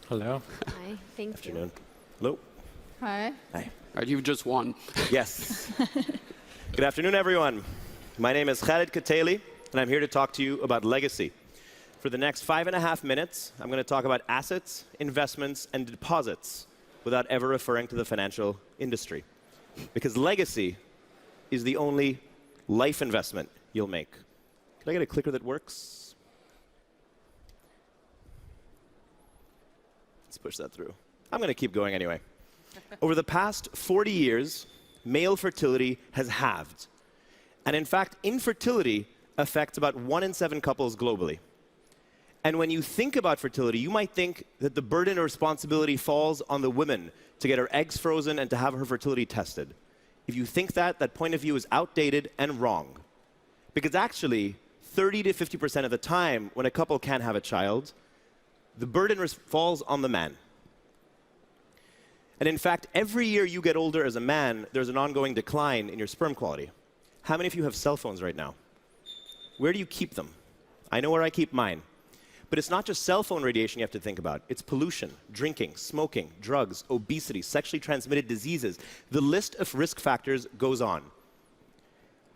Hello. Hi, thank Afternoon. you. Hello. Hi. Hi. All right, you've just won. Yes. Good afternoon, everyone. My name is Khaled Kteily, and I'm here to talk to you about legacy. For the next 5.5 minutes, I'm going to talk about assets, investments, and deposits without ever referring to the financial industry. Because legacy is the only life investment you'll make. Can I get a clicker that works? Let's push that through. I'm going to keep going anyway. Over the past 40 years, male fertility has halved. And in fact, infertility affects about 1 in 7 couples globally. And when you think about fertility, you might think that the burden of responsibility falls on the woman to get her eggs frozen and to have her fertility tested. If you think that, that point of view is outdated and wrong. Because actually, 30 to 50% of the time when a couple can't have a child, the burden falls on the man. And in fact, every year you get older as a man, there's an ongoing decline in your sperm quality. How many of you have cell phones right now? Where do you keep them? I know where I keep mine. But it's not just cell phone radiation you have to think about. It's pollution, drinking, smoking, drugs, obesity, sexually transmitted diseases. The list of risk factors goes on.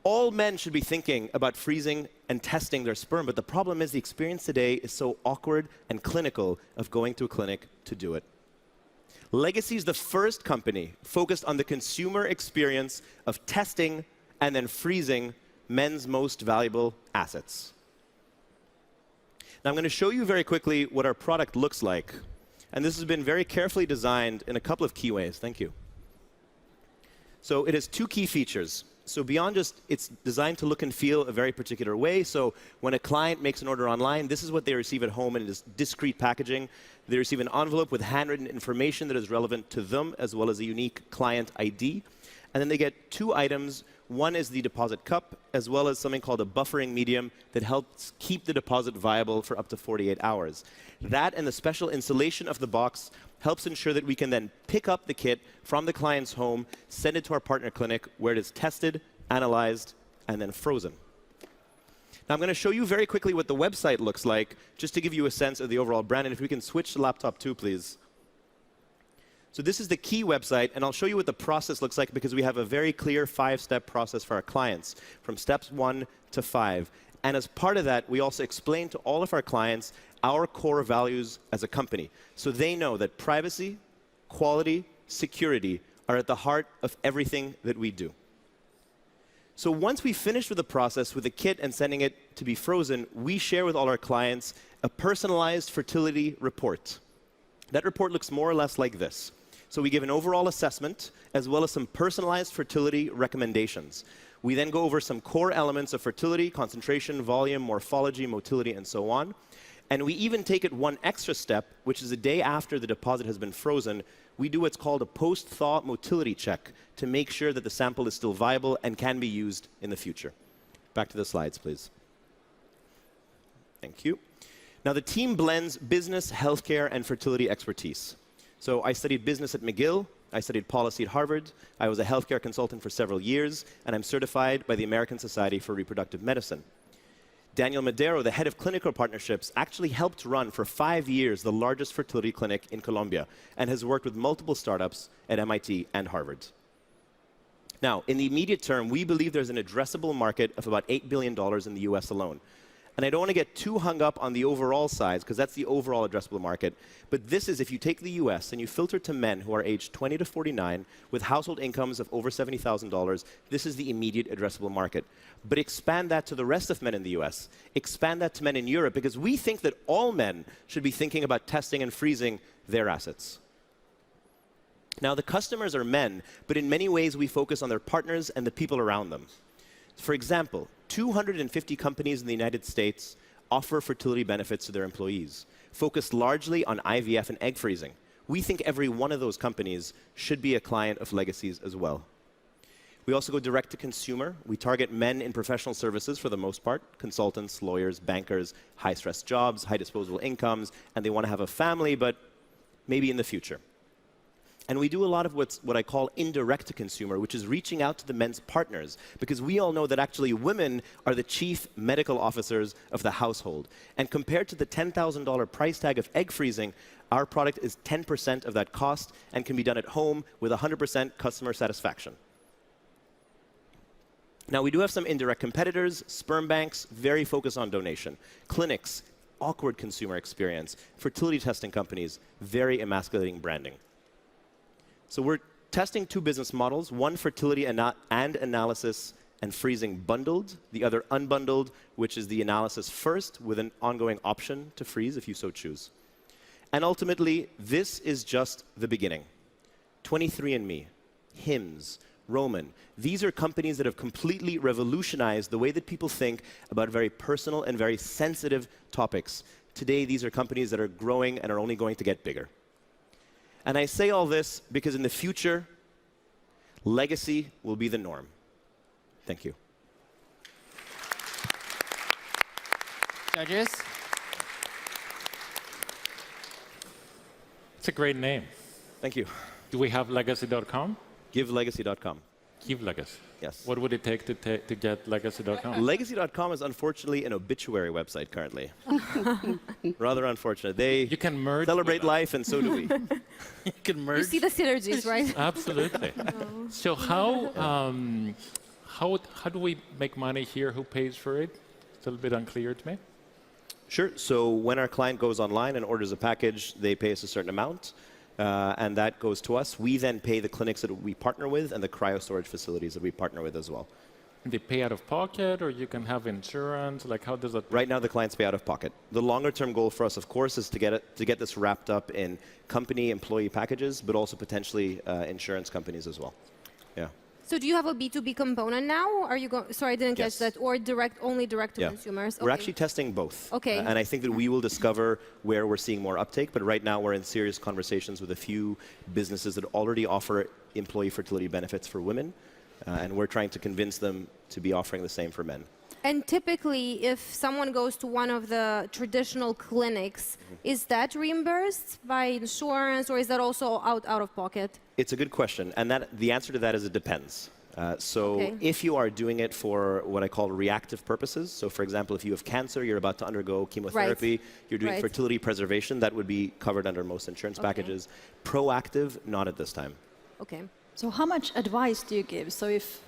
All men should be thinking about freezing and testing their sperm, but the problem is the experience today is so awkward and clinical of going to a clinic to do it. Legacy is the first company focused on the consumer experience of testing and then freezing men's most valuable assets. Now, I'm going to show you very quickly what our product looks like. And this has been very carefully designed in a couple of key ways. Thank you. So it has 2 key features. So beyond just it's designed to look and feel a very particular way. So when a client makes an order online, this is what they receive at home in this discrete packaging. They receive an envelope with handwritten information that is relevant to them, as well as a unique client ID. And then they get 2 items. One is the deposit cup, as well as something called a buffering medium that helps keep the deposit viable for up to 48 hours. That and the special insulation of the box helps ensure that we can then pick up the kit from the client's home, send it to our partner clinic, where it is tested, analyzed, and then frozen. Now, I'm going to show you very quickly what the website looks like, just to give you a sense of the overall brand. And if we can switch to laptop 2, please. So this is the key website, and I'll show you what the process looks like because we have a very clear 5-step process for our clients, from steps 1 to 5. And as part of that, we also explain to all of our clients our core values as a company. So they know that privacy, quality, security are at the heart of everything that we do. So once we finish with the process with the kit and sending it to be frozen, we share with all our clients a personalized fertility report. That report looks more or less like this. So we give an overall assessment, as well as some personalized fertility recommendations. We then go over some core elements of fertility: concentration, volume, morphology, motility, and so on. And we even take it one extra step, which is the day after the deposit has been frozen. We do what's called a post-thaw motility check to make sure that the sample is still viable and can be used in the future. Back to the slides, please. Thank you. Now, the team blends business, healthcare, and fertility expertise. So I studied business at McGill. I studied policy at Harvard. I was a healthcare consultant for several years, and I'm certified by the American Society for Reproductive Medicine. Daniel Madero, the head of clinical partnerships, actually helped run for 5 years the largest fertility clinic in Colombia and has worked with multiple startups at MIT and Harvard. Now, in the immediate term, we believe there's an addressable market of about $8 billion in the US alone. And I don't want to get too hung up on the overall size, because that's the overall addressable market. But this is, if you take the US and you filter to men who are aged 20 to 49 with household incomes of over $70,000, this is the immediate addressable market. But expand that to the rest of men in the US. Expand that to men in Europe, because we think that all men should be thinking about testing and freezing their assets. Now, the customers are men, but in many ways we focus on their partners and the people around them. For example, 250 companies in the United States offer fertility benefits to their employees, focused largely on IVF and egg freezing. We think every one of those companies should be a client of Legacy's as well. We also go direct to consumer. We target men in professional services for the most part: consultants, lawyers, bankers, high-stress jobs, high disposable incomes, and they want to have a family, but maybe in the future. And we do a lot of what I call indirect to consumer, which is reaching out to the men's partners, because we all know that actually women are the chief medical officers of the household. And compared to the $10,000 price tag of egg freezing, Our product is 10% of that cost and can be done at home with 100% customer satisfaction. Now, we do have some indirect competitors, sperm banks, very focused on donation. Clinics, awkward consumer experience. Fertility testing companies, very emasculating branding. So we're testing two business models, one fertility and analysis and freezing bundled, the other unbundled, which is the analysis first with an ongoing option to freeze if you so choose. And ultimately, this is just the beginning. 23andMe, Hims, Roman, these are companies that have completely revolutionized the way that people think about very personal and very sensitive topics. Today, these are companies that are growing and are only going to get bigger. And I say all this because in the future, legacy will be the norm. Thank you. Judges? It's a great name. Thank you. Do we have legacy.com? GiveLegacy.com. Give Legacy. Yes. What would it take to get legacy.com? Legacy.com is unfortunately an obituary website currently. Rather unfortunate. They You can merge celebrate life, and so do we. You can merge. You see the synergies, right? Absolutely. So how do we make money here? Who pays for it? It's a little bit unclear to me. Sure. So when our client goes online and orders a package, they pay us a certain amount, and that goes to us. We then pay the clinics that we partner with and the cryo-storage facilities that we partner with as well. They pay out of pocket, or you can have insurance? Like, how does that? Right now, the clients pay out of pocket. The longer-term goal for us, of course, is to get this wrapped up in company employee packages, but also potentially insurance companies as well. Yeah. So do you have a B2B component now? Are you sorry, I didn't Yes. catch that. Or only direct to consumers? We're actually testing both. Okay. And I think that we will discover where we're seeing more uptake. But right now, we're in serious conversations with a few businesses that already offer employee fertility benefits for women. And we're trying to convince them to be offering the same for men. And typically, if someone goes to one of the traditional clinics, is that reimbursed by insurance, or is that also out of pocket? It's a good question, and the answer to that is it depends. So if you are doing it for what I call reactive purposes, so for example, if you have cancer, you're about to undergo chemotherapy, you're doing fertility preservation, that would be covered under most insurance packages. Proactive, not at this time. Okay. So how much advice do you give? So if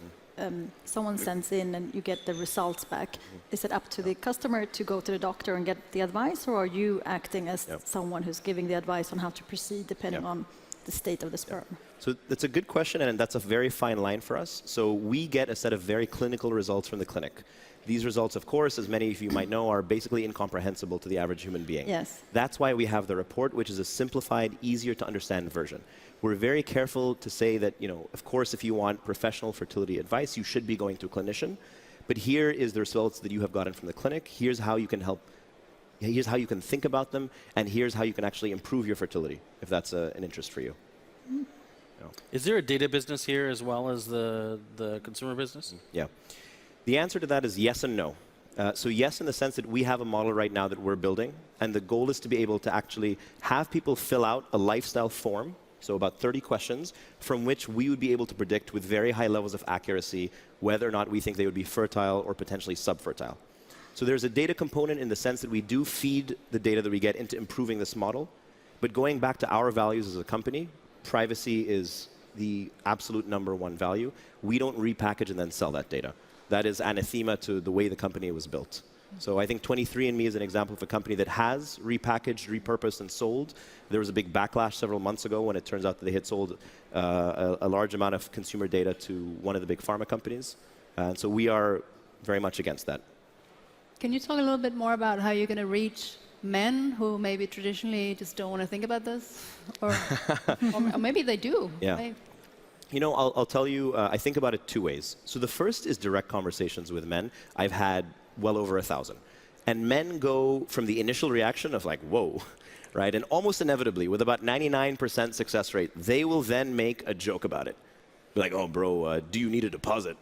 someone sends in and you get the results back, is it up to the customer to go to the doctor and get the advice, or are you acting as someone who's giving the advice on how to proceed depending on the state of the sperm? So that's a good question, and that's a very fine line for us. So we get a set of very clinical results from the clinic. These results, of course, as many of you might know, are basically incomprehensible to the average human being. Yes. That's why we have the report, which is a simplified, easier to understand version. We're very careful to say that, of course, if you want professional fertility advice, you should be going to a clinician. But here is the results that you have gotten from the clinic. Here's how you can help. Here's how you can think about them, and here's how you can actually improve your fertility, if that's an interest for you. Is there a data business here as well as the consumer business? Yeah. The answer to that is yes and no. So yes, in the sense that we have a model right now that we're building, and the goal is to be able to actually have people fill out a lifestyle form, so about 30 questions, from which we would be able to predict with very high levels of accuracy whether or not we think they would be fertile or potentially subfertile. So there's a data component in the sense that we do feed the data that we get into improving this model. But going back to our values as a company, privacy is the absolute #1 value. We don't repackage and then sell that data. That is anathema to the way the company was built. So I think 23andMe is an example of a company that has repackaged, repurposed, and sold. There was a big backlash several months ago when it turns out that they had sold a large amount of consumer data to one of the big pharma companies. And so we are very much against that. Can you talk a little bit more about how you're going to reach men who maybe traditionally just don't want to think about this? Or maybe they do. Yeah. I'll tell you, I think about it two ways. So the first is direct conversations with men. I've had well over 1,000. And men go from the initial reaction of like, whoa, right? And almost inevitably, with about 99% success rate, they will then make a joke about it. Be like, oh, bro, do you need a deposit?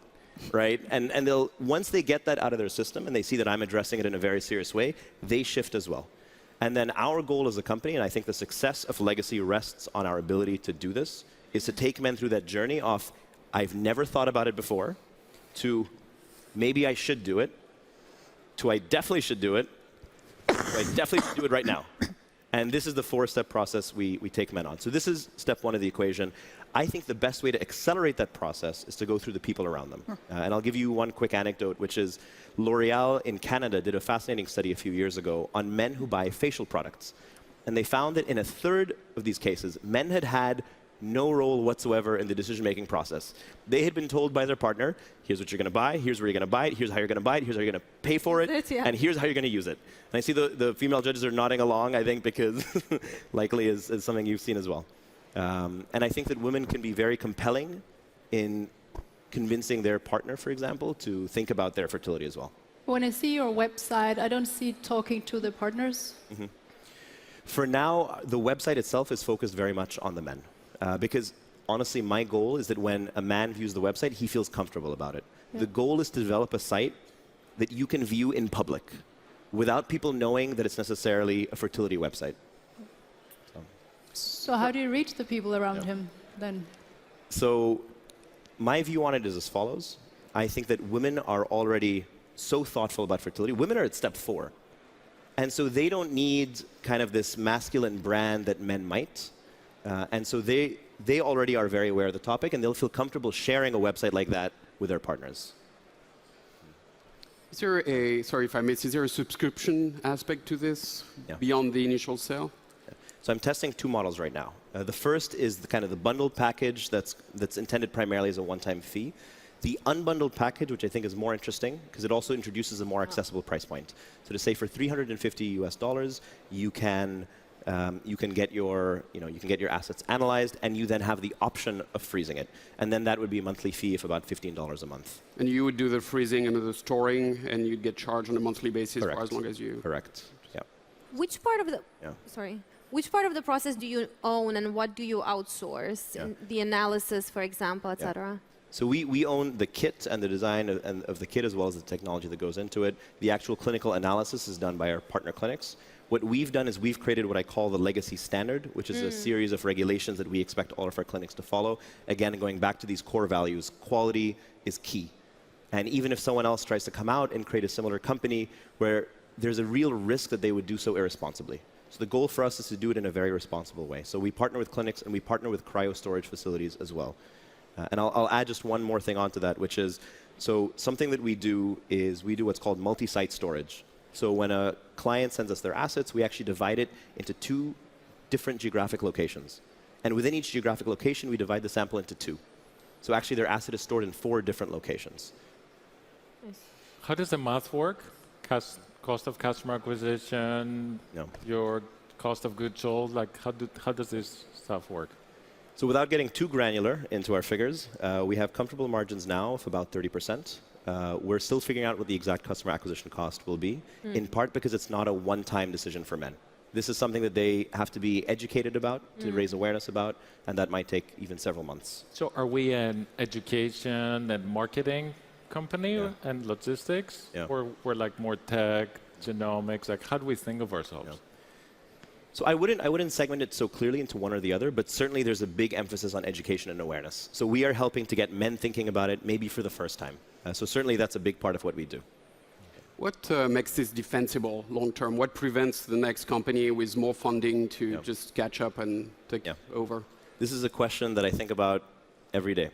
Right? And they'll, once they get that out of their system and they see that I'm addressing it in a very serious way, they shift as well. And then our goal as a company, and I think the success of Legacy rests on our ability to do this, is to take men through that journey of, I've never thought about it before, to maybe I should do it, to I definitely should do it, to I definitely should do it right now. And this is the 4-step process we take men on. So this is step 1 of the equation. I think the best way to accelerate that process is to go through the people around them. And I'll give you one quick anecdote, which is L'Oreal in Canada did a fascinating study a few years ago on men who buy facial products. And they found that in a third of these cases, men had no role whatsoever in the decision-making process. They had been told by their partner, here's what you're going to buy, here's where you're going to buy it, here's how you're going to buy it, here's how you're going to pay for it, and here's how you're going to use it. And I see the female judges are nodding along, I think, because likely is something you've seen as well. And I think that women can be very compelling in convincing their partner, for example, to think about their fertility as well. When I see your website, I don't see talking to the partners. For now, the website itself is focused very much on the men. Because honestly, my goal is that when a man views the website, he feels comfortable about it. The goal is to develop a site that you can view in public without people knowing that it's necessarily a fertility website. So how do you reach the people around him then? So my view on it is as follows. I think that women are already so thoughtful about fertility. Women are at step 4. And so they don't need kind of this masculine brand that men might. And so they already are very aware of the topic, and they'll feel comfortable sharing a website like that with their partners. Is there a, sorry if I missed, is there a subscription aspect to this beyond the initial sale? So I'm testing 2 models right now. The first is the kind of the bundled package that's intended primarily as a one-time fee. The unbundled package, which I think is more interesting, because it also introduces a more accessible price point. So to say for $350 you can get your assets analyzed, and you then have the option of freezing it. And then that would be a monthly fee of about $15 a month. And you would do the freezing and the storing, and you'd get charged on a monthly basis Correct. for as long as you... Correct. Yeah. Which part of the which part of the process do you own, and what do you outsource? In the analysis, for example, etc. So we own the kit and the design of the kit, as well as the technology that goes into it. The actual clinical analysis is done by our partner clinics. What we've done is we've created what I call the legacy standard, which is a series of regulations that we expect all of our clinics to follow. Again, going back to these core values, quality is key. And even if someone else tries to come out and create a similar company where there's a real risk that they would do so irresponsibly. So the goal for us is to do it in a very responsible way. So we partner with clinics, and we partner with cryo storage facilities as well. And I'll add just one more thing onto that, which is, so something that we do is we do what's called multi-site storage. So when a client sends us their assets, we actually divide it into 2 different geographic locations. And within each geographic location, we divide the sample into 2. So actually, their asset is stored in 4 different locations. How does the math work? Cost of customer acquisition, your cost of goods sold, like how does this stuff work? So without getting too granular into our figures, we have comfortable margins now of about 30%. We're still figuring out what the exact customer acquisition cost will be, in part because it's not a one-time decision for men. This is something that they have to be educated about, to raise awareness about, and that might take even several months. So are we an education and marketing company and logistics? Or we're like more tech, genomics? Like, how do we think of ourselves? So I wouldn't segment it so clearly into one or the other, but certainly there's a big emphasis on education and awareness. So we are helping to get men thinking about it maybe for the first time. So certainly that's a big part of what we do. What makes this defensible long term? What prevents the next company with more funding to just catch up and take over? This is a question that I think about every day.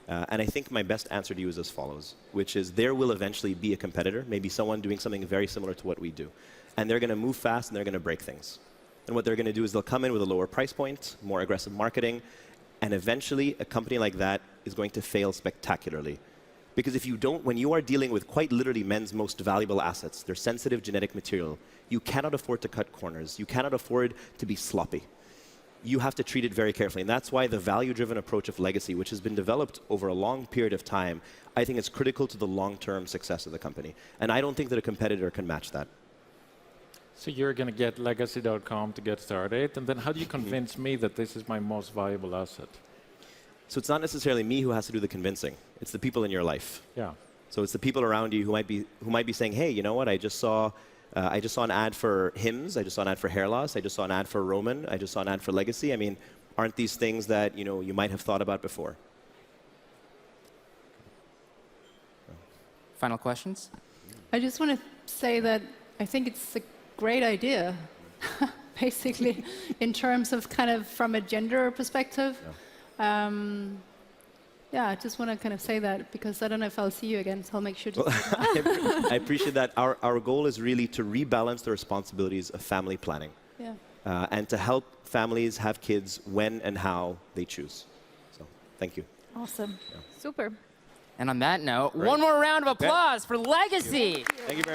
And I think my best answer to you is as follows, which is there will eventually be a competitor, maybe someone doing something very similar to what we do. And they're going to move fast, and they're going to break things. And what they're going to do is they'll come in with a lower price point, more aggressive marketing, and eventually a company like that is going to fail spectacularly. Because if you don't, when you are dealing with quite literally men's most valuable assets, their sensitive genetic material, you cannot afford to cut corners. You cannot afford to be sloppy. You have to treat it very carefully. And that's why the value-driven approach of legacy, which has been developed over a long period of time, I think is critical to the long-term success of the company. And I don't think that a competitor can match that. So you're going to get legacy.com to get started, and then how do you convince me that this is my most valuable asset? So it's not necessarily me who has to do the convincing. It's the people in your life. Yeah. So it's the people around you who might be saying, hey, you know what, I just saw an ad for Hims, I just saw an ad for hair loss, I just saw an ad for Roman, I just saw an ad for Legacy. I mean, aren't these things that you might have thought about before? Final questions? I just want to say that I think it's a great idea. basically, in terms of kind of from a gender perspective. Yeah, I just want to kind of say that because I don't know if I'll see you again, so I'll make sure to say that. I appreciate that. Our goal is really to rebalance the responsibilities of family planning. Yeah. And to help families have kids when and how they choose. So, thank you. Awesome. Super. And on that note, one more round of applause for Legacy. Thank you very much.